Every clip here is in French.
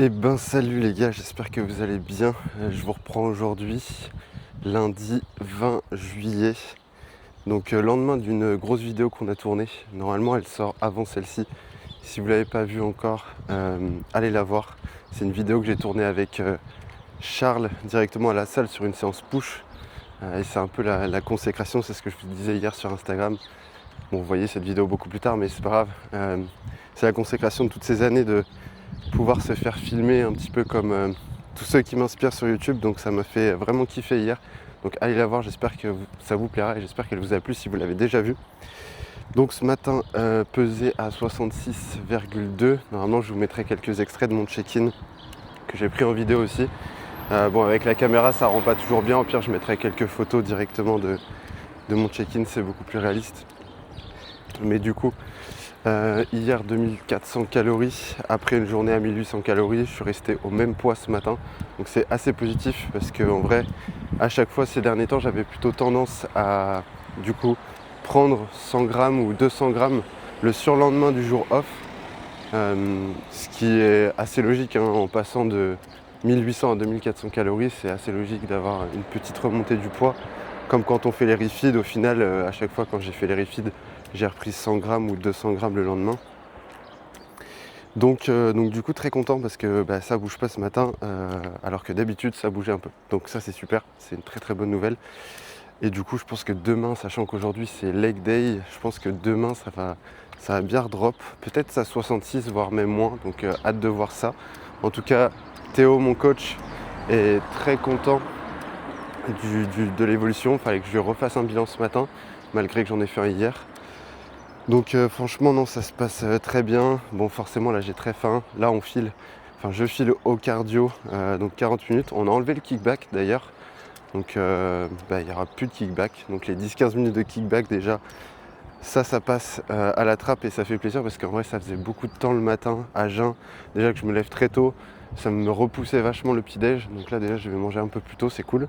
Eh ben salut les gars, j'espère que vous allez bien. Je vous reprends aujourd'hui, lundi 20 juillet. Donc lendemain d'une grosse vidéo qu'on a tournée. Normalement elle sort avant celle-ci. Si vous ne l'avez pas vue encore, allez la voir. C'est une vidéo que j'ai tournée avec Charles directement à la salle sur une séance push. Et c'est un peu la consécration, c'est ce que je vous disais hier sur Instagram. Bon, vous voyez cette vidéo beaucoup plus tard, mais c'est pas grave. C'est la consécration de toutes ces années de pouvoir se faire filmer un petit peu comme tous ceux qui m'inspirent sur YouTube. Donc ça m'a fait vraiment kiffer hier. Donc allez la voir, j'espère que ça vous plaira et j'espère qu'elle vous a plu si vous l'avez déjà vue. Donc ce matin, pesé à 66,2. Normalement, je vous mettrai quelques extraits de mon check-in que j'ai pris en vidéo aussi. Bon, avec la caméra, ça rend pas toujours bien. Au pire, je mettrai quelques photos directement de mon check-in, c'est beaucoup plus réaliste. Mais du coup, hier 2400 calories, après une journée à 1800 calories, je suis resté au même poids ce matin. Donc c'est assez positif parce qu'en vrai, à chaque fois ces derniers temps, j'avais plutôt tendance à du coup prendre 100 grammes ou 200 grammes le surlendemain du jour off. Ce qui est assez logique hein, en passant de 1800 à 2400 calories, c'est assez logique d'avoir une petite remontée du poids. Comme quand on fait les refeeds, au final, à chaque fois quand j'ai fait les refeeds, j'ai repris 100 grammes ou 200 grammes le lendemain. Donc du coup très content parce que ça bouge pas ce matin alors que d'habitude ça bougeait un peu. Donc ça c'est super, c'est une très très bonne nouvelle. Et du coup je pense que demain, sachant qu'aujourd'hui c'est leg day, je pense que demain ça va bien redrop. Peut-être ça 66 voire même moins, donc hâte de voir ça. En tout cas Théo mon coach est très content de l'évolution. Il fallait que je lui refasse un bilan ce matin malgré que j'en ai fait un hier. Donc franchement non, ça se passe très bien. Bon forcément là j'ai très faim. Là je file au cardio, donc 40 minutes. On a enlevé le kickback d'ailleurs. Donc il n'y aura plus de kickback. Donc les 10-15 minutes de kickback déjà, ça passe à la trappe et ça fait plaisir parce qu'en vrai ça faisait beaucoup de temps le matin à jeun. Déjà que je me lève très tôt, ça me repoussait vachement le petit-déj. Donc là déjà je vais manger un peu plus tôt, c'est cool.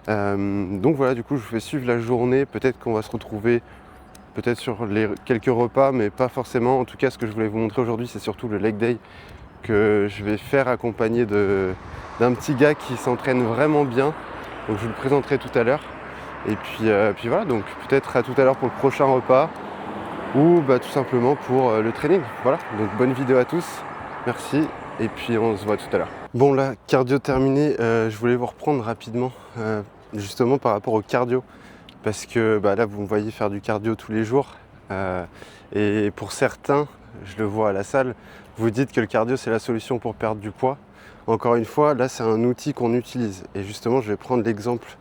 Donc voilà, du coup je vous fais suivre la journée. Peut-être qu'on va se retrouver peut-être sur les quelques repas, mais pas forcément. En tout cas, ce que je voulais vous montrer aujourd'hui, c'est surtout le leg day que je vais faire accompagné d'un petit gars qui s'entraîne vraiment bien. Donc je vous le présenterai tout à l'heure. Et puis voilà, donc peut-être à tout à l'heure pour le prochain repas ou tout simplement pour le training. Voilà, donc bonne vidéo à tous. Merci et puis on se voit tout à l'heure. Bon là, cardio terminé, je voulais vous reprendre rapidement justement par rapport au cardio. Parce que là vous me voyez faire du cardio tous les jours et pour certains, je le vois à la salle, vous dites que le cardio c'est la solution pour perdre du poids. Encore une fois, là c'est un outil qu'on utilise et justement je vais prendre l'exemple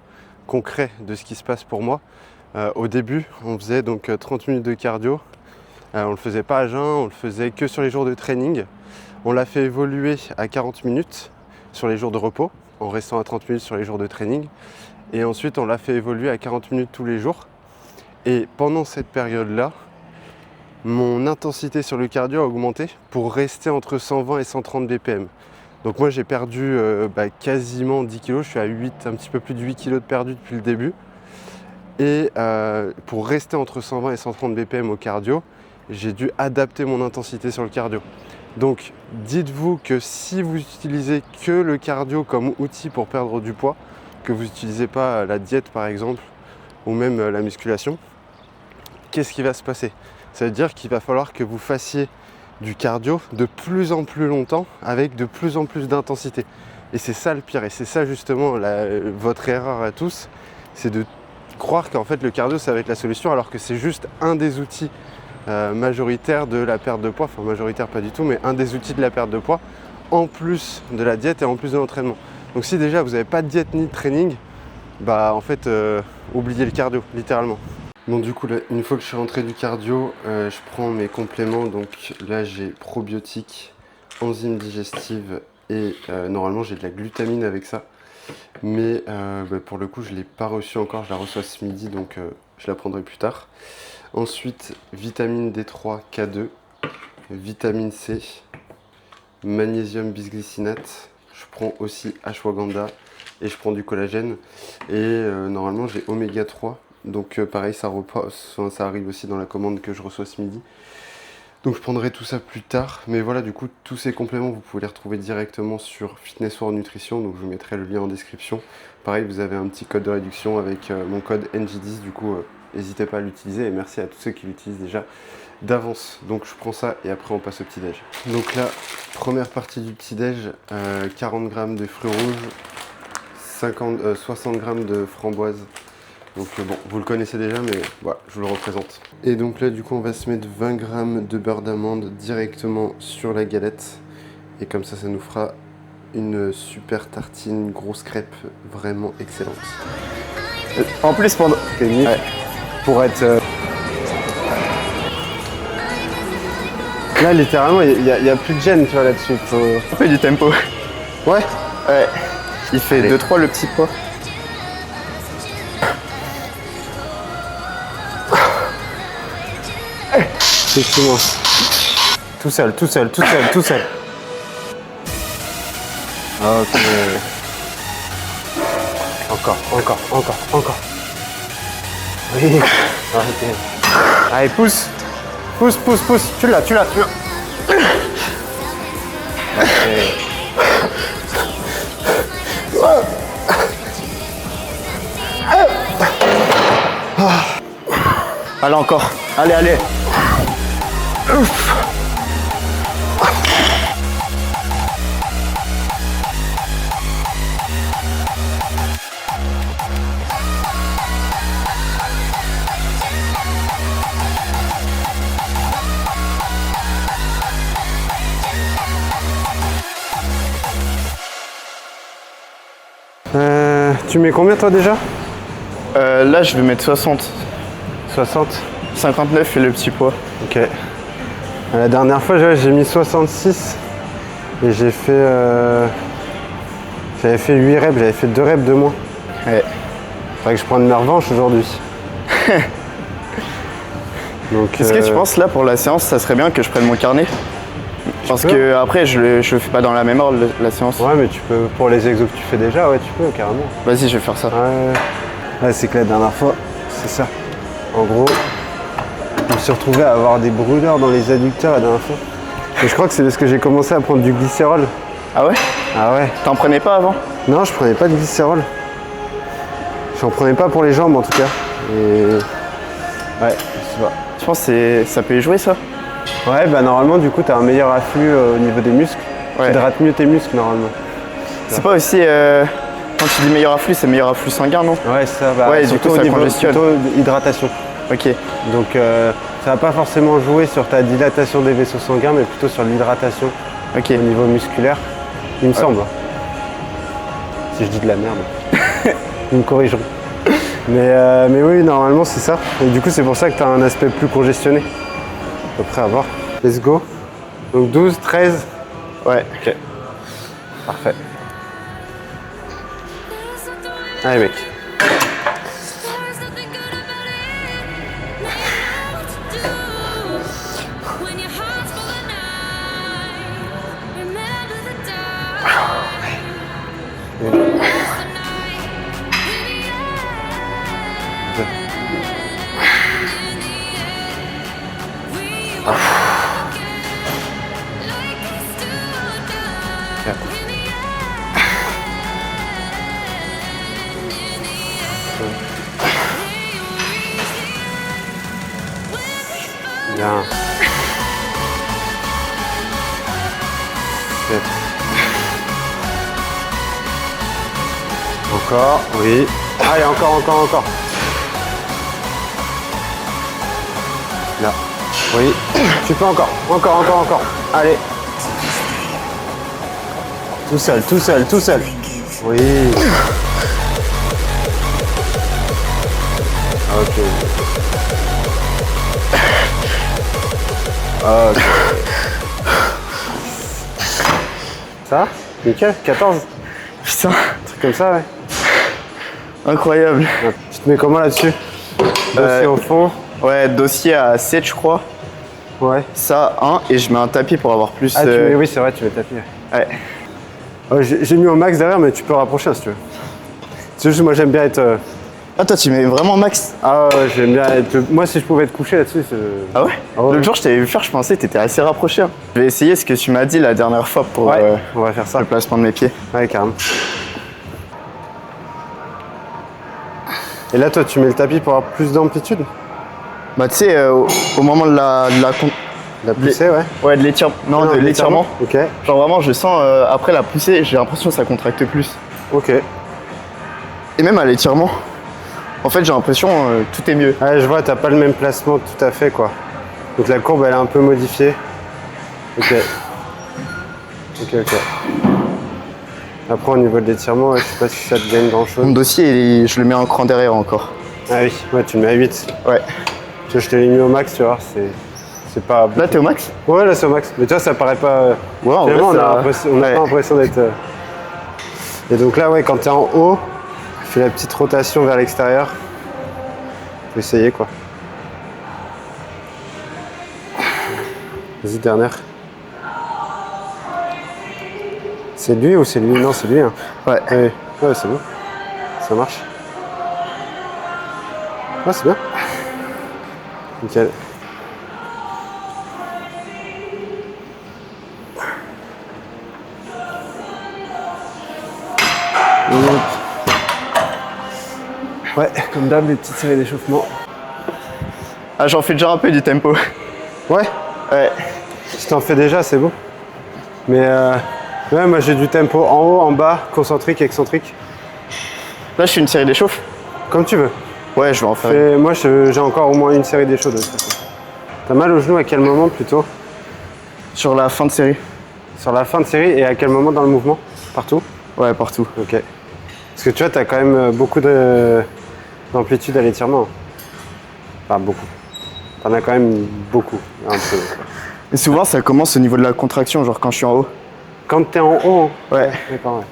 concret de ce qui se passe pour moi. Au début on faisait donc 30 minutes de cardio, on ne le faisait pas à jeun, on le faisait que sur les jours de training. On l'a fait évoluer à 40 minutes sur les jours de repos en restant à 30 minutes sur les jours de training. Et ensuite, on l'a fait évoluer à 40 minutes tous les jours. Et pendant cette période-là, mon intensité sur le cardio a augmenté pour rester entre 120 et 130 BPM. Donc moi, j'ai perdu quasiment 10 kg. Je suis à 8, un petit peu plus de 8 kg de perdu depuis le début. Et pour rester entre 120 et 130 BPM au cardio, j'ai dû adapter mon intensité sur le cardio. Donc, dites-vous que si vous utilisez que le cardio comme outil pour perdre du poids, que vous n'utilisez pas la diète par exemple, ou même la musculation, qu'est-ce qui va se passer? Ça veut dire qu'il va falloir que vous fassiez du cardio de plus en plus longtemps avec de plus en plus d'intensité. Et c'est ça le pire, et c'est ça justement votre erreur à tous, c'est de croire qu'en fait le cardio ça va être la solution alors que c'est juste un des outils majoritaires de la perte de poids, enfin majoritaire pas du tout, mais un des outils de la perte de poids en plus de la diète et en plus de l'entraînement. Donc si déjà vous n'avez pas de diète ni de training, en fait oubliez le cardio littéralement. Bon du coup là, une fois que je suis rentré du cardio, je prends mes compléments. Donc là j'ai probiotiques, enzymes digestives et normalement j'ai de la glutamine avec ça. Mais pour le coup je ne l'ai pas reçue encore, je la reçois ce midi donc je la prendrai plus tard. Ensuite vitamine D3, K2, vitamine C, magnésium bisglycinate, je prends aussi ashwagandha et je prends du collagène. Et normalement j'ai oméga 3, donc pareil ça arrive aussi dans la commande que je reçois ce midi. Donc je prendrai tout ça plus tard, mais voilà, du coup tous ces compléments vous pouvez les retrouver directement sur Fitness World Nutrition, donc je vous mettrai le lien en description. Pareil, vous avez un petit code de réduction avec mon code NJ10, du coup n'hésitez pas à l'utiliser et merci à tous ceux qui l'utilisent déjà d'avance. Donc je prends ça et après on passe au petit déj. Donc là, première partie du petit déj, 40 g de fruits rouges, 60 g de framboises. Donc bon, vous le connaissez déjà, mais voilà, je vous le représente. Et donc là, du coup, on va se mettre 20 g de beurre d'amande directement sur la galette. Et comme ça nous fera une super tartine, grosse crêpe, vraiment excellente. En plus, Pour être... Là, littéralement, il y a plus de gêne, tu vois, là-dessus. On fait du tempo. Ouais. Ouais. Il fait 2-3 le petit poids. Effectivement. Tout seul. Ok. Encore. Oui. Arrêtez. Allez, pousse. Tu l'as. Allez, encore. Allez. Ouf. Tu mets combien toi déjà? Là, je vais mettre 60. 60. 59 et le petit poids. Ok. La dernière fois, j'ai mis 66 et j'ai fait. J'avais fait 8 reps, j'avais fait 2 reps de moins. Ouais. Faudrait que je prenne ma revanche aujourd'hui. Est-ce que tu penses là pour la séance, ça serait bien que je prenne mon carnet? Parce que après, je le fais pas dans la même ordre la séance. Ouais, mais tu peux, pour les exos que tu fais déjà, ouais, tu peux carrément. Vas-y, je vais faire ça. Ouais, c'est que la dernière fois, c'est ça. En gros, je me suis retrouvé à avoir des brûleurs dans les adducteurs la dernière fois. Et je crois que c'est parce que j'ai commencé à prendre du glycérol. Ah ouais? Ah ouais. T'en prenais pas avant? Non, je prenais pas de glycérol. J'en prenais pas pour les jambes en tout cas. Et... ouais, je sais pas. Tu penses que ça peut y jouer ça? Ouais, bah normalement du coup t'as un meilleur afflux au niveau des muscles. Ouais. Tu hydrates mieux tes muscles normalement. C'est pas aussi, quand tu dis meilleur afflux, c'est meilleur afflux sanguin, non? Ouais, ça va. Ouais, surtout du coup, ça au niveau congestionne. hydratation. Ok. Donc ça va pas forcément jouer sur ta dilatation des vaisseaux sanguins, mais plutôt sur l'hydratation Ok. au niveau musculaire, il me semble. Si je dis de la merde, ils me corrigeront. Mais oui, normalement c'est ça. Et du coup c'est pour ça que tu as un aspect plus congestionné. À peu près à voir. Let's go. Donc 12, 13. Ouais. Ok. Parfait. Allez mec. Bien. 7. Encore, oui. Allez, encore. Là. Oui. Tu peux encore. Allez. Tout seul. Oui. Ok. Ça? Nickel, 14. Putain, Un truc comme ça, ouais. incroyable. Tu te mets comment là-dessus? Dossier au fond. Ouais, dossier à 7, je crois. Ouais. Ça, 1, et je mets un tapis pour avoir plus. Ah, oui, c'est vrai, tu mets tapis. Ouais. J'ai mis au max derrière, mais tu peux rapprocher si tu veux. C'est juste moi j'aime bien être Ah, toi, tu mets vraiment max? Ah ouais, j'aime bien moi, si je pouvais te coucher là-dessus, Ah ouais? Ah ouais. L'autre jour, je t'avais vu faire, je pensais que t'étais assez rapproché. Hein. Je vais essayer ce que tu m'as dit la dernière fois pour Ouais, on va faire ça. le placement de mes pieds. Ouais, carrément. Et là, toi, tu mets le tapis pour avoir plus d'amplitude? Bah, tu sais, au moment de la La poussée, ouais. Ouais, de l'étirement. Non, de l'étirement. Ok. Genre vraiment, je sens, après la poussée, j'ai l'impression que ça contracte plus. Ok. Et même à l'étirement, en fait, j'ai l'impression tout est mieux. Ouais, je vois, t'as pas le même placement tout à fait, quoi. Donc la courbe, elle est un peu modifiée. Ok. Ok. Après, au niveau de l'étirement, je sais pas si ça te gagne grand-chose. Mon dossier, je le mets un cran derrière encore. Ah oui, ouais, tu le mets à 8. Ouais. Tu vois, je te l'ai mis au max, tu vois, c'est pas... Là, t'es au max? Ouais, là, c'est au max. Mais tu vois, ça paraît pas... Ouais, en Finalement, vrai, on n'a pas l'impression d'être... Et donc là, ouais, quand t'es en haut, tu fais la petite rotation vers l'extérieur. Faut essayer, quoi. Vas-y, dernière. C'est lui ou c'est lui? Non, c'est lui. Hein. Ouais. Ouais, c'est bon. Ça marche. Ah, c'est bien. Nickel. Ouais, comme d'hab, les petites séries d'échauffement. Ah, j'en fais déjà un peu du tempo. Ouais, Ouais. si t'en fais déjà, c'est bon. Mais ouais, moi j'ai du tempo en haut, en bas, concentrique, excentrique. Là, je fais une série d'échauffe. Comme tu veux. Ouais, je vais en faire. Et moi j'ai encore au moins une série d'échauffes de toute façon. T'as mal au genou à quel moment plutôt? Sur la fin de série. Sur la fin de série et à quel moment dans le mouvement? Partout? Ouais, partout. Ok. Parce que tu vois, t'as quand même beaucoup d'amplitude à l'étirement. Enfin, beaucoup. T'en as quand même beaucoup. Un peu. Et souvent, ça commence au niveau de la contraction, genre quand je suis en haut. Quand t'es en haut, hein. Ouais. D'accord, ouais.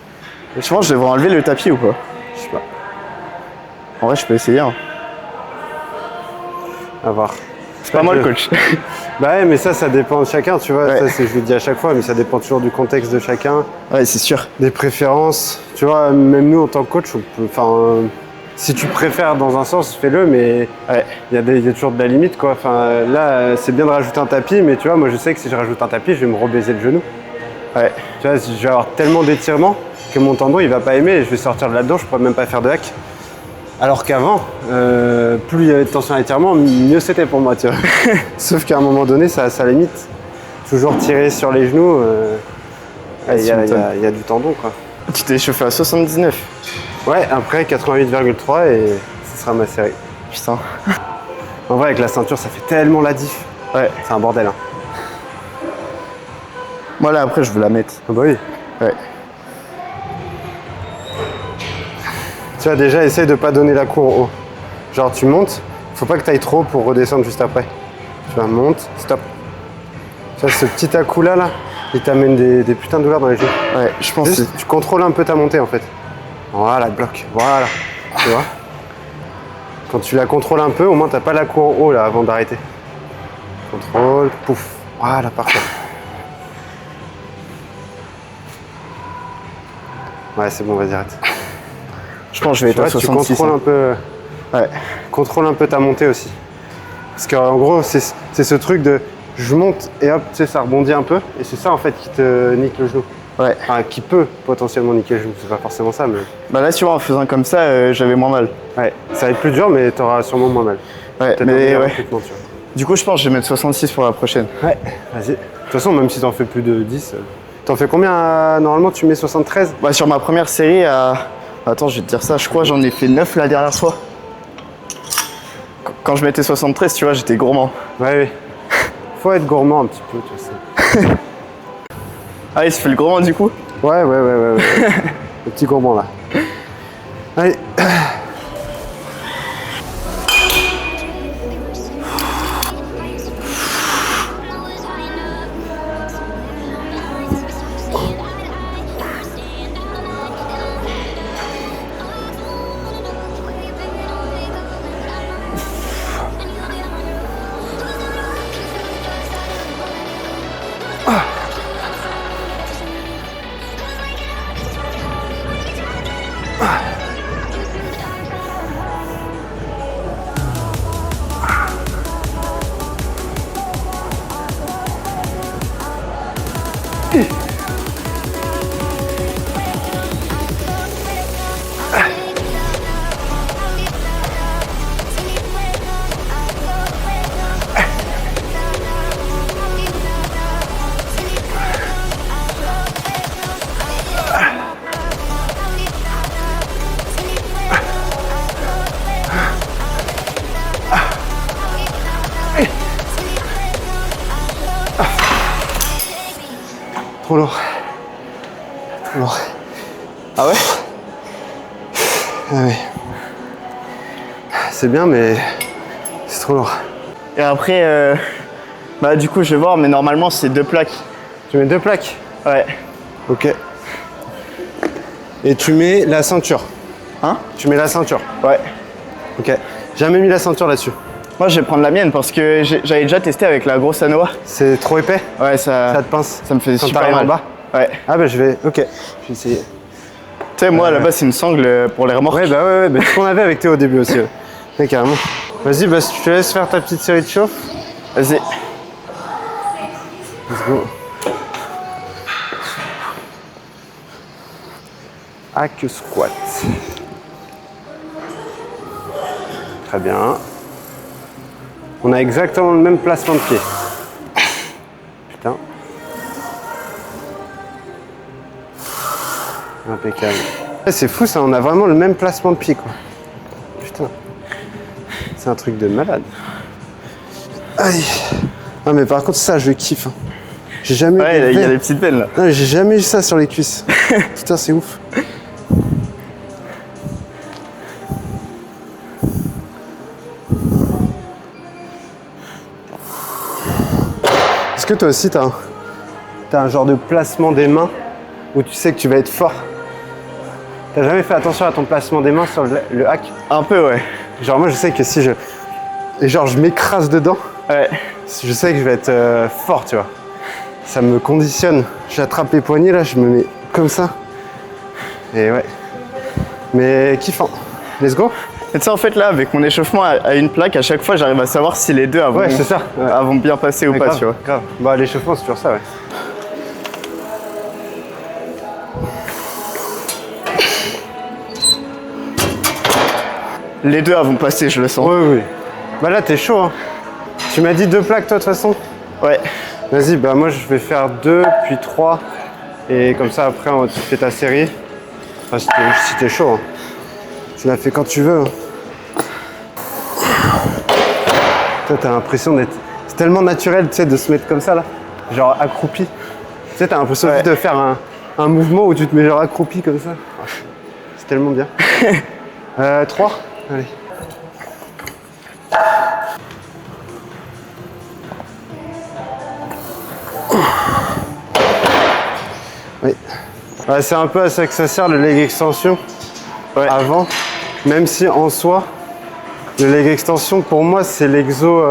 Je pense que je devrais enlever le tapis ou pas? Je sais pas. En vrai, je peux essayer. Hein. À voir. C'est pas moi le coach. Bah ouais, mais ça dépend de chacun, tu vois. Ouais. Ça, je le dis à chaque fois, mais ça dépend toujours du contexte de chacun, Ouais, c'est sûr. des préférences. Tu vois, même nous, en tant que coach, on peut... Enfin, si tu préfères dans un sens, fais-le, mais Ouais. il y a toujours de la limite, quoi. Enfin, là, c'est bien de rajouter un tapis, mais tu vois, moi, je sais que si je rajoute un tapis, je vais me rebaiser le genou. Ouais. Tu vois, je vais avoir tellement d'étirements que mon tendon, il va pas aimer et je vais sortir de là-dedans, je pourrais même pas faire de hack. Alors qu'avant, plus il y avait de tension à l'étirement, mieux c'était pour moi, tu vois. Sauf qu'à un moment donné, ça a sa limite. Toujours tirer sur les genoux, il y a du tendon, quoi. Tu t'es chauffé à 79. Ouais, après 88,3 et ce sera ma série. Putain. En vrai, avec la ceinture, ça fait tellement la diff. Ouais. C'est un bordel, hein. Moi là, après, je veux la mettre. Ah bah oui. Ouais. Tu vois, déjà, essaye de pas donner la cour en haut. Genre, tu montes, faut pas que tu ailles trop pour redescendre juste après. Tu vas monte, stop. Tu vois, ce petit à-coup là, il t'amène des putains de douleurs dans les genoux. Ouais, je pense Juste, tu contrôles un peu ta montée en fait. Voilà, bloc, voilà. Tu vois? Quand tu la contrôles un peu, au moins t'as pas la cour en haut là avant d'arrêter. Contrôle, pouf. Voilà, parfait. Ouais, c'est bon, vas-y, arrête. Je pense que je vais être à Tu 66. contrôles un peu. Ouais. Contrôle un peu ta montée aussi. Parce qu'en gros, c'est ce truc de je monte et hop, tu sais, ça rebondit un peu. Et c'est ça en fait qui te nique le genou. Ouais. Enfin, qui peut potentiellement niquer le genou. C'est pas forcément ça, mais. Bah là, tu vois, en faisant comme ça, j'avais moins mal. Ouais, ça va être plus dur, mais t'auras sûrement moins mal. Ouais, Peut-être un mais meilleur ouais. recrutement, tu vois. Du coup, je pense que je vais mettre 66 pour la prochaine. Ouais, vas-y. De toute façon, même si t'en fais plus de 10, t'en fais combien normalement? Tu mets 73? Bah, sur ma première série, attends, je vais te dire ça, je crois que j'en ai fait 9 la dernière fois. Quand je mettais 73, tu vois, j'étais gourmand. Ouais, oui. Faut être gourmand un petit peu, tu sais. Ah, il se fait le gourmand du coup? Ouais. Le petit gourmand là. Allez. Trop lourd. Trop lourd. Ah ouais? Ah oui. C'est bien, mais c'est trop lourd. Et après, bah du coup je vais voir, mais normalement c'est 2 plaques. Tu mets 2 plaques? Ouais. Ok. Et tu mets la ceinture? Hein? Tu mets la ceinture? Ouais. Ok. Jamais mis la ceinture là-dessus. Moi je vais prendre la mienne parce que j'avais déjà testé avec la grosse Anoa. C'est trop épais? Ouais, ça Ça te pince? me fait Quand super t'arrives mal. en bas? Ouais. Ah bah je vais... Ok. Je vais essayer. Tu sais, moi là-bas c'est une sangle pour les remorques. Ouais, bah c'est ce qu'on avait avec Théo au début aussi. Ouais, carrément. Vas-y, bah si tu te laisses faire ta petite série de chauffe. Vas-y. Let's go. Hack squat. Très bien. On a exactement le même placement de pied. Putain. Impeccable. C'est fou ça, on a vraiment le même placement de pied quoi. Putain. C'est un truc de malade. Aïe. Non mais par contre ça je kiffe. Hein. J'ai jamais Ouais, il y a des petites veines là. Non, j'ai jamais eu ça sur les cuisses. Putain, c'est ouf. Est-ce que toi aussi, t'as un genre de placement des mains où tu sais que tu vas être fort? T'as jamais fait attention à ton placement des mains sur le hack? Un peu, ouais. Genre moi, je sais que si je m'écrase dedans, Ouais. je sais que je vais être fort, tu vois. Ça me conditionne. J'attrape les poignets, là, je me mets comme ça. Et ouais. Mais kiffant. Let's go. Et tu sais, en fait, là, avec mon échauffement à une plaque, à chaque fois, j'arrive à savoir si les deux Ouais, c'est ça. Ouais. vont bien passer ou Ouais, pas, grave, tu vois. grave. Bah, l'échauffement, c'est toujours ça, ouais. Les deux vont passer, je le sens. Oui, oui. Bah là, t'es chaud, hein. Tu m'as dit 2 plaques, toi, de toute façon? Ouais. Vas-y, bah moi, je vais faire 2, puis 3. Et comme ça, après, tu fais ta série. Enfin, si t'es chaud, hein. Tu la fais quand tu veux. Hein. Toi, t'as l'impression d'être... C'est tellement naturel, tu sais, de se mettre comme ça, là. Genre accroupi. Tu sais, t'as l'impression juste de faire un mouvement où tu te mets genre accroupi comme ça. C'est tellement bien. 3. Allez. Oui. Ouais, c'est un peu à ça que ça sert le leg extension avant. Même si en soi, le leg extension pour moi c'est l'exo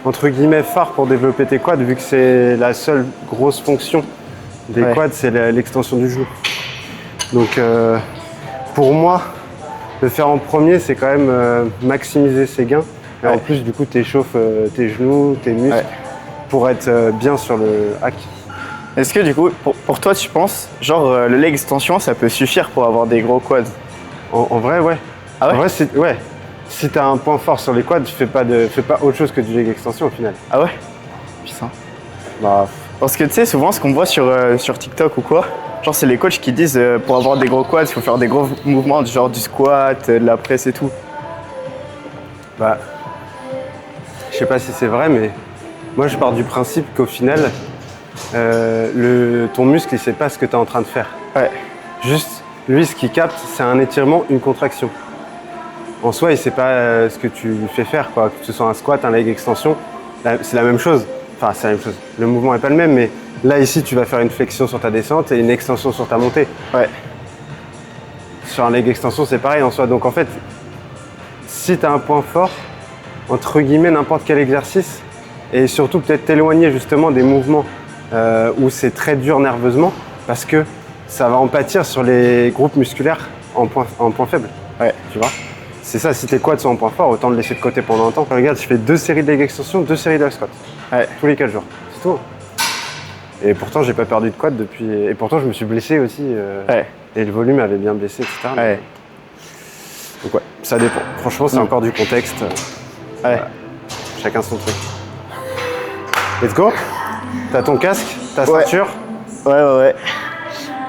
entre guillemets phare pour développer tes quads vu que c'est la seule grosse fonction des quads, c'est l'extension du genou. Donc pour moi, le faire en premier c'est quand même maximiser ses gains. Et en plus du coup tu échauffes tes genoux, tes muscles pour être bien sur le hack. Est-ce que du coup, pour toi, tu penses, genre le leg extension, ça peut suffire pour avoir des gros quads? En vrai, ouais. Ah ouais? En vrai, si tu as un point fort sur les quads, fais pas autre chose que du leg extension au final. Ah ouais? Putain. Bah, Parce que tu sais, souvent ce qu'on voit sur TikTok ou quoi, genre c'est les coachs qui disent pour avoir des gros quads, il faut faire des gros mouvements genre du squat, de la presse et tout. bah, je sais pas si c'est vrai, mais moi je pars du principe qu'au final, ton muscle il sait pas ce que tu es en train de faire. Ouais. Juste, lui ce qu'il capte, c'est un étirement, une contraction. En soi, il sait pas ce que tu lui fais faire, quoi. Que ce soit un squat, un leg extension, c'est la même chose. Enfin, c'est la même chose. Le mouvement est pas le même, mais là ici, tu vas faire une flexion sur ta descente et une extension sur ta montée. Ouais. Sur un leg extension, c'est pareil en soi. Donc en fait, si tu as un point fort, entre guillemets, n'importe quel exercice, et surtout peut-être t'éloigner justement des mouvements où c'est très dur nerveusement, parce que ça va en pâtir sur les groupes musculaires en point faible. Ouais. Tu vois? C'est ça, si tes quads sont en point fort, autant le laisser de côté pendant un temps. Regarde, je fais 2 séries de leg extension, 2 séries de hack squat. Ouais. Tous les 4 jours. C'est tout. Et pourtant, j'ai pas perdu de quad depuis. Et pourtant, je me suis blessé aussi. Ouais. Et le volume avait bien baissé, etc. Ouais. Donc ouais, ça dépend. Franchement, c'est encore du contexte. Ouais. Chacun son truc. Let's go. T'as ton casque, ta Ouais. ceinture. Ouais.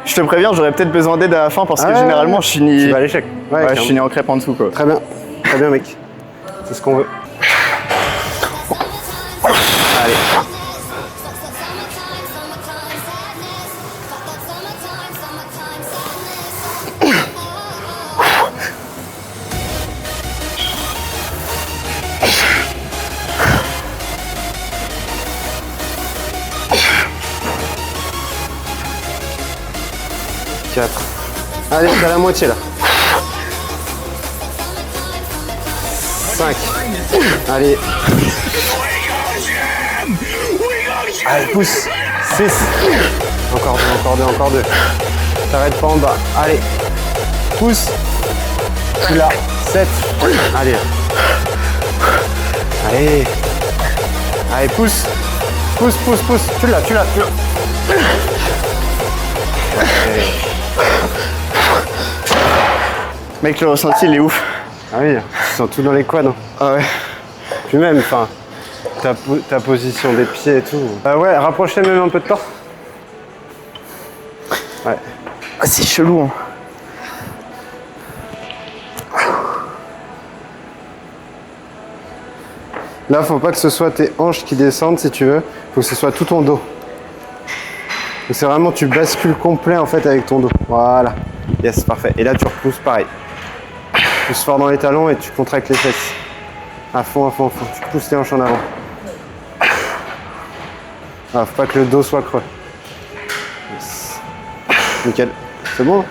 Je te préviens, j'aurais peut-être besoin d'aide à la fin parce que généralement je Tu finis. vas à l'échec. Ouais, je carrément. finis en crêpe en dessous quoi. Très bien mec. C'est ce qu'on veut. Allez. 4. Allez, t'as la moitié là. 5. Allez. Allez, pousse. 6. Encore 2, encore 2, encore 2. T'arrêtes pas en bas. Allez. Pousse. Tu l'as. 7. Allez. Allez. Allez, pousse. Pousse, pousse, pousse. Tu l'as, tu l'as, tu l'as. Mec, le ressenti, il est ouf. Ah oui, ils sont tous dans les quads. Hein. Ah ouais. Puis même, enfin, ta position des pieds et tout. Ouais, rapprochez même un peu de temps. Ouais. Ah, c'est chelou. Hein. Là, faut pas que ce soit tes hanches qui descendent si tu veux. Faut que ce soit tout ton dos. Donc c'est vraiment, tu bascules complet en fait avec ton dos. Voilà. Yes, parfait. Et là, tu repousses pareil. Tu pousses fort dans les talons et tu contractes les fesses. À fond, à fond, à fond. Tu pousses les hanches en avant. Ah, faut pas que le dos soit creux. Yes. Nickel. C'est bon hein?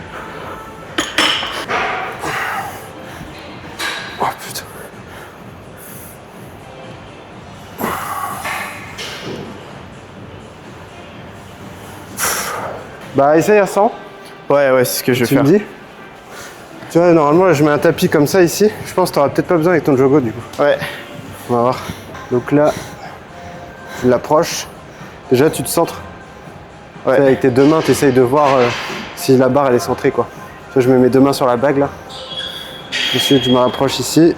Oh putain. Bah essaye à 100. Ouais, ouais, c'est ce que je vais Tu faire. me dis? Tu vois, normalement, là, je mets un tapis comme ça ici. Je pense que tu n'auras peut-être pas besoin avec ton jogo du coup. Ouais. On va voir. Donc là, tu l'approches. Déjà, tu te centres. Ouais. Tu sais, avec tes deux mains, tu essayes de voir si la barre elle est centrée quoi. Tu vois, je mets mes deux mains sur la bague là. Ensuite, je me rapproche ici,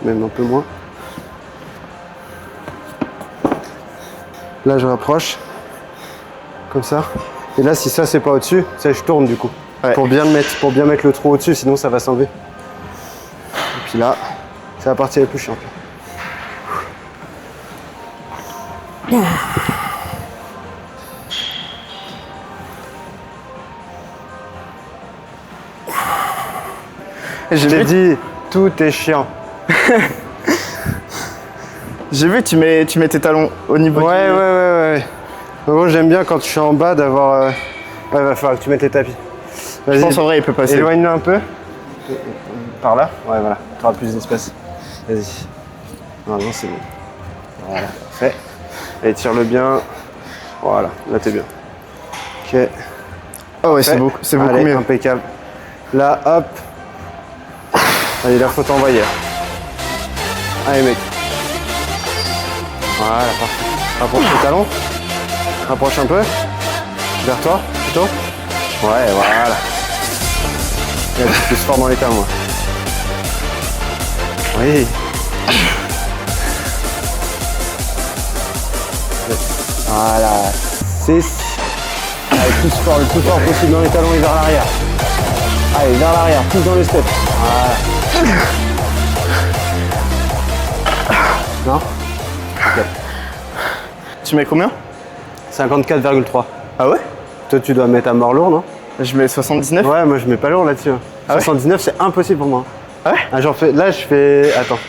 même un peu moins. Là, je rapproche. Comme ça. Et là, si ça c'est pas au-dessus, ça je tourne du coup. Ouais. Pour bien mettre le trou au-dessus, sinon ça va s'enlever. Et puis là, c'est la partie la plus chiante. Je l'ai dit, tout est chiant. J'ai vu que tu mets tes talons au niveau Ouais, du... ouais. Moi j'aime bien quand je suis en bas d'avoir... Ouais, va falloir que tu mettes les tapis. Je pense en vrai, il peut passer. Éloigne-le un peu. Par là. Ouais, voilà. Tu auras plus d'espace. Vas-y. Normalement, c'est bon. Voilà, parfait. Et tire-le bien. Voilà, là t'es bien. Ok. Ah ouais, c'est Parfait. beaucoup Allez, mieux. impeccable. Là, hop. Allez, là, faut t'envoyer. Allez, mec. Voilà, parfait. Rapproche tes talons. Rapproche un peu. Vers toi, plutôt. Ouais, voilà. Là, tu plus fort dans les talons. Oui. Voilà. 6. Allez, pousse fort, le plus fort possible dans les talons et vers l'arrière. Allez, vers l'arrière, pousse dans les steps. Voilà. Non? Ok. Tu mets combien? 54,3. Ah ouais? Toi, tu dois mettre à mort lourd, non? Je mets 79. Ouais, moi, je mets pas lourd là-dessus. Hein. Ah ouais 79, c'est impossible pour moi. Ah ouais? Ah, genre, là, je fais... Attends.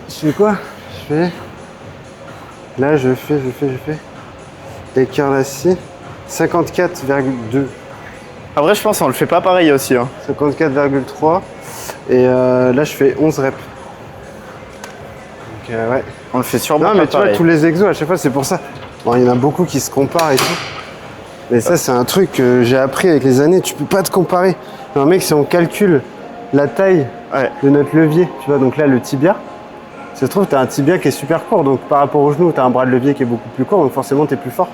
Je fais quoi? Je fais... Là, je fais... Écart assis. 54,2. En vrai, je pense qu'on le fait pas pareil aussi. Hein. 54,3. Et là, je fais 11 reps. Donc, ouais. On le fait sûrement Non, pas mais tu vois, pareil. tous les exos, à chaque fois, c'est pour ça. Bon, il y en a beaucoup qui se comparent et tout. Mais ça, c'est un truc que j'ai appris avec les années. Tu peux pas te comparer. Un mec, si on calcule la taille de notre levier, tu vois, donc là, le tibia, ça se trouve, tu as un tibia qui est super court. Donc, par rapport au genou, tu as un bras de levier qui est beaucoup plus court. Donc, forcément, tu es plus fort.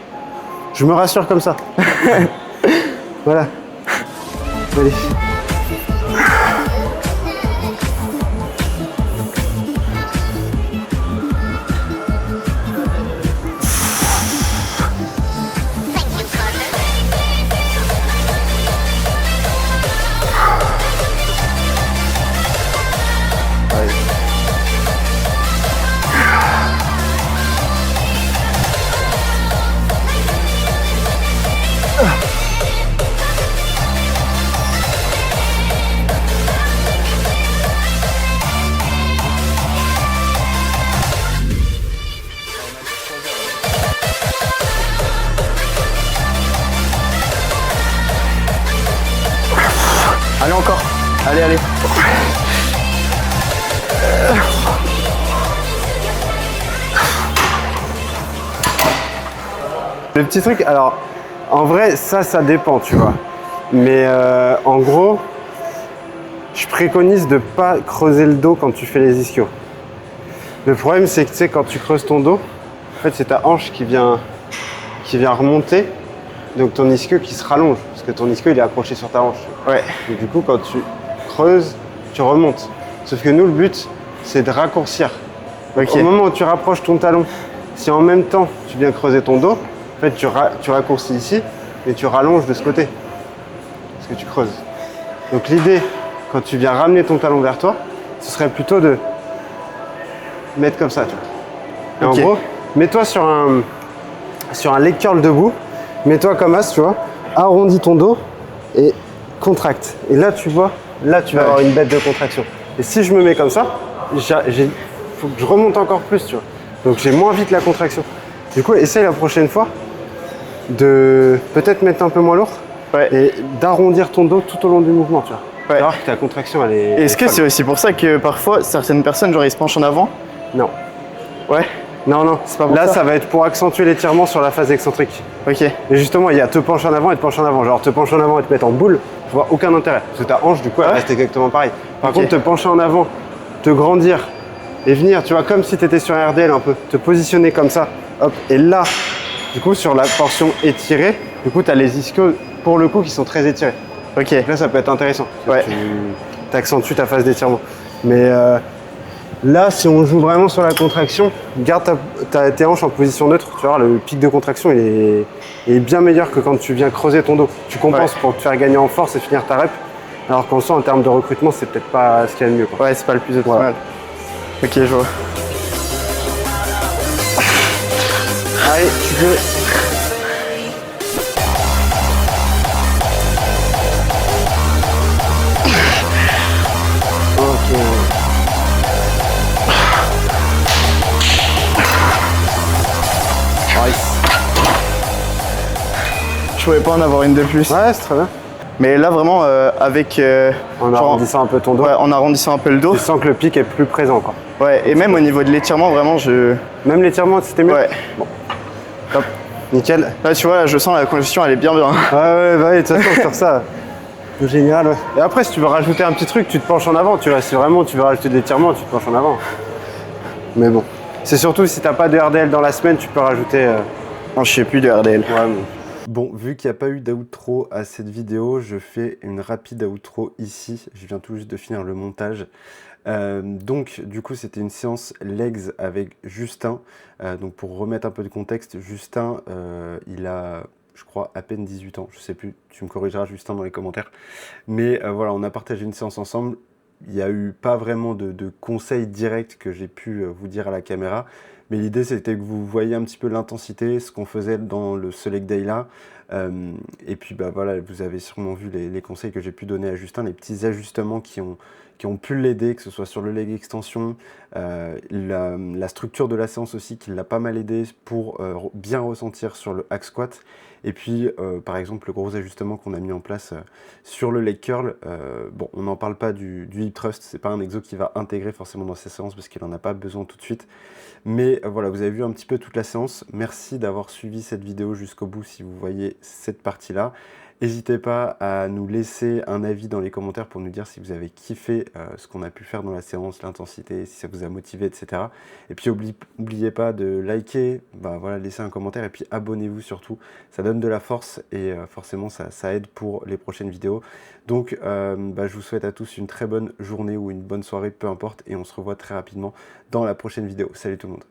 Je me rassure comme ça. Voilà. Allez. Allez encore. Allez, allez. Le petit truc, alors en vrai ça dépend, tu vois. Mais en gros, je préconise de pas creuser le dos quand tu fais les ischios. Le problème c'est que tu sais, quand tu creuses ton dos, en fait c'est ta hanche qui vient remonter, donc ton ischio qui se rallonge, parce que ton ischio il est accroché sur ta hanche. Ouais. Et du coup quand tu creuses, tu remontes. Sauf que nous le but c'est de raccourcir. Ok. Au moment où tu rapproches ton talon, si en même temps tu viens creuser ton dos, en fait tu raccourcis ici et tu rallonges de ce côté. Parce que tu creuses. Donc l'idée, quand tu viens ramener ton talon vers toi, ce serait plutôt de mettre comme ça, tu vois. Et Ok. en gros, mets-toi sur un leg curl debout, mets-toi comme as, tu vois, arrondis ton dos et contracte. Et là, tu vois, là tu vas avoir une bête de contraction. Et si je me mets comme ça, faut que je remonte encore plus, tu vois. Donc j'ai moins vite la contraction. Du coup, essaye la prochaine fois de peut-être mettre un peu moins lourd et d'arrondir ton dos tout au long du mouvement, tu vois. Tu vas voir que ta contraction, elle est... Est-ce que c'est aussi pour ça que parfois certaines personnes, genre, ils se penchent en avant? Non. Ouais. Non, c'est pas pour là ça. ça va être pour accentuer l'étirement sur la phase excentrique. Ok. Et justement, il y a te pencher en avant et te pencher en avant. Genre te pencher en avant et te mettre en boule, je vois aucun intérêt. Parce que ta hanche, du coup, elle reste exactement pareil. Par contre, te pencher en avant, te grandir et venir, tu vois, comme si tu étais sur un RDL un peu, te positionner comme ça, hop, et là, du coup, sur la portion étirée, du coup, tu as les ischios, pour le coup, qui sont très étirés. Ok. Donc là, ça peut être intéressant. Ouais. Tu accentues ta phase d'étirement. Mais là, si on joue vraiment sur la contraction, garde tes hanches en position neutre. Tu vois, le pic de contraction il est bien meilleur que quand tu viens creuser ton dos. Tu compenses pour te faire gagner en force et finir ta rep. Alors qu'en soi, en termes de recrutement, c'est peut-être pas ce qu'il y a de mieux, quoi. Ouais, c'est pas le plus optimal. Ok, je vois. Allez, tu peux. Ok. Je pouvais pas en avoir une de plus. Ouais, c'est très bien. Mais là, vraiment, avec. En genre, arrondissant un peu ton dos, Ouais, en arrondissant un peu le dos. tu sens que le pic est plus présent, quoi. Ouais, et même au niveau de l'étirement, vraiment, je. Même l'étirement, c'était mieux. Ouais. Bon. Top. Nickel. Là, tu vois, là, je sens la congestion, elle est bien bien. Ouais, bah oui, de toute façon, sur ça. Génial, ouais. Et après, si tu veux rajouter un petit truc, tu te penches en avant, tu vois. Si vraiment tu veux rajouter de l'étirement, tu te penches en avant. Mais bon. C'est surtout si t'as pas de RDL dans la semaine, tu peux rajouter. Non, je sais plus de RDL. Ouais, bon, vu qu'il n'y a pas eu d'outro à cette vidéo, je fais une rapide outro ici. Je viens tout juste de finir le montage. Donc, du coup, c'était une séance legs avec Justin. Donc, pour remettre un peu de contexte, Justin, il a, je crois, à peine 18 ans. Je sais plus, tu me corrigeras, Justin, dans les commentaires. Mais voilà, on a partagé une séance ensemble. Il n'y a eu pas vraiment de conseils directs que j'ai pu vous dire à la caméra. Mais l'idée, c'était que vous voyiez un petit peu l'intensité, ce qu'on faisait dans ce leg day là. Et puis, bah voilà, vous avez sûrement vu les conseils que j'ai pu donner à Justin, les petits ajustements qui ont pu l'aider, que ce soit sur le leg extension, la structure de la séance aussi, qui l'a pas mal aidé pour bien ressentir sur le hack squat. Et puis, par exemple, le gros ajustement qu'on a mis en place sur le leg curl, bon, on n'en parle pas du hip thrust, c'est pas un exo qui va intégrer forcément dans ces séances parce qu'il n'en a pas besoin tout de suite. Mais voilà, vous avez vu un petit peu toute la séance. Merci d'avoir suivi cette vidéo jusqu'au bout si vous voyez cette partie-là. N'hésitez pas à nous laisser un avis dans les commentaires pour nous dire si vous avez kiffé ce qu'on a pu faire dans la séance, l'intensité, si ça vous a motivé, etc. Et puis n'oubliez pas de liker, bah voilà, laisser un commentaire et puis abonnez-vous surtout. Ça donne de la force et forcément ça aide pour les prochaines vidéos. Donc je vous souhaite à tous une très bonne journée ou une bonne soirée, peu importe. Et on se revoit très rapidement dans la prochaine vidéo. Salut tout le monde.